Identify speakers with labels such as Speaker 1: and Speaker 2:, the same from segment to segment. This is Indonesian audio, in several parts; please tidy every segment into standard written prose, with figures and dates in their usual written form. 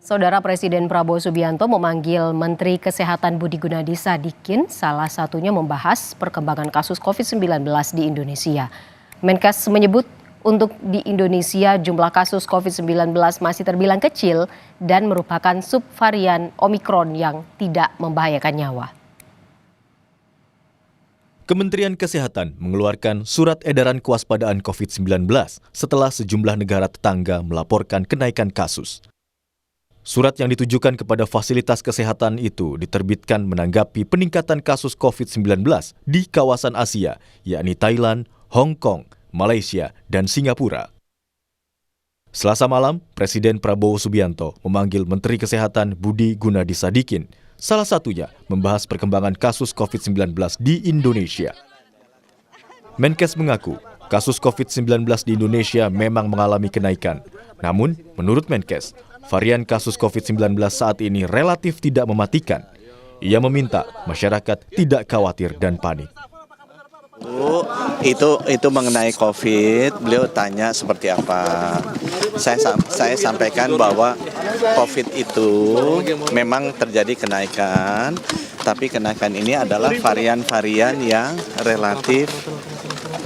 Speaker 1: Saudara Presiden Prabowo Subianto memanggil Menteri Kesehatan Budi Gunadi Sadikin, salah satunya membahas perkembangan kasus COVID-19 di Indonesia. Menkes menyebut untuk di Indonesia jumlah kasus COVID-19 masih terbilang kecil dan merupakan subvarian Omikron yang tidak membahayakan nyawa.
Speaker 2: Kementerian Kesehatan mengeluarkan surat edaran kewaspadaan COVID-19 setelah sejumlah negara tetangga melaporkan kenaikan kasus. Surat yang ditujukan kepada fasilitas kesehatan itu diterbitkan menanggapi peningkatan kasus COVID-19 di kawasan Asia, yakni Thailand, Hong Kong, Malaysia, dan Singapura. Selasa malam, Presiden Prabowo Subianto memanggil Menteri Kesehatan Budi Gunadi Sadikin, salah satunya membahas perkembangan kasus COVID-19 di Indonesia. Menkes mengaku, kasus COVID-19 di Indonesia memang mengalami kenaikan. Namun, menurut Menkes, varian kasus COVID-19 saat ini relatif tidak mematikan. Ia meminta masyarakat tidak khawatir dan panik.
Speaker 3: Itu mengenai COVID, beliau tanya seperti apa. Saya sampaikan bahwa COVID itu memang terjadi kenaikan, tapi kenaikan ini adalah varian-varian yang relatif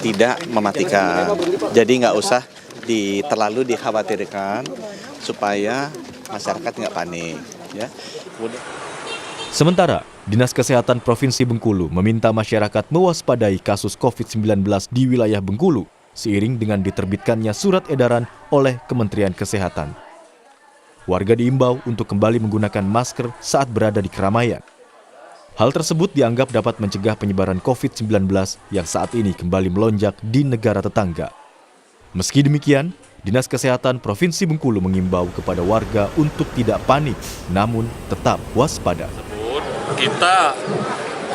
Speaker 3: tidak mematikan. Jadi nggak usah terlalu dikhawatirkan supaya masyarakat nggak panik. Ya.
Speaker 2: Sementara, Dinas Kesehatan Provinsi Bengkulu meminta masyarakat mewaspadai kasus COVID-19 di wilayah Bengkulu seiring dengan diterbitkannya surat edaran oleh Kementerian Kesehatan. Warga diimbau untuk kembali menggunakan masker saat berada di keramaian. Hal tersebut dianggap dapat mencegah penyebaran COVID-19 yang saat ini kembali melonjak di negara tetangga. Meski demikian, Dinas Kesehatan Provinsi Bengkulu mengimbau kepada warga untuk tidak panik, namun tetap waspada.
Speaker 4: Kita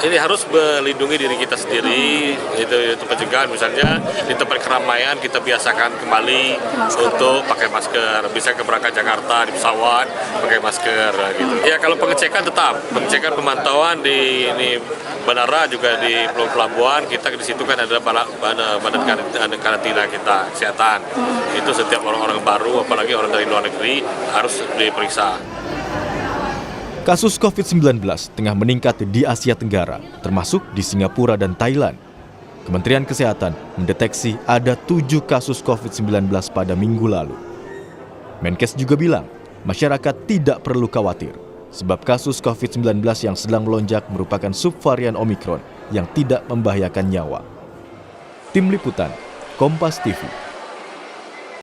Speaker 4: ini harus melindungi diri kita sendiri, itu pencegahan. Misalnya di tempat keramaian kita biasakan kembali untuk pakai masker. Bisa ke berangkat Jakarta di pesawat pakai masker gitu. Ya kalau pengecekan tetap, pengecekan pemantauan di bandara juga di pelabuhan kita di situ kan ada badan karantina kita kesehatan. Itu setiap orang-orang baru apalagi orang dari luar negeri harus diperiksa.
Speaker 2: Kasus COVID-19 tengah meningkat di Asia Tenggara, termasuk di Singapura dan Thailand. Kementerian Kesehatan mendeteksi ada 7 kasus COVID-19 pada minggu lalu. Menkes juga bilang, masyarakat tidak perlu khawatir, sebab kasus COVID-19 yang sedang melonjak merupakan subvarian Omikron yang tidak membahayakan nyawa. Tim Liputan, Kompas TV.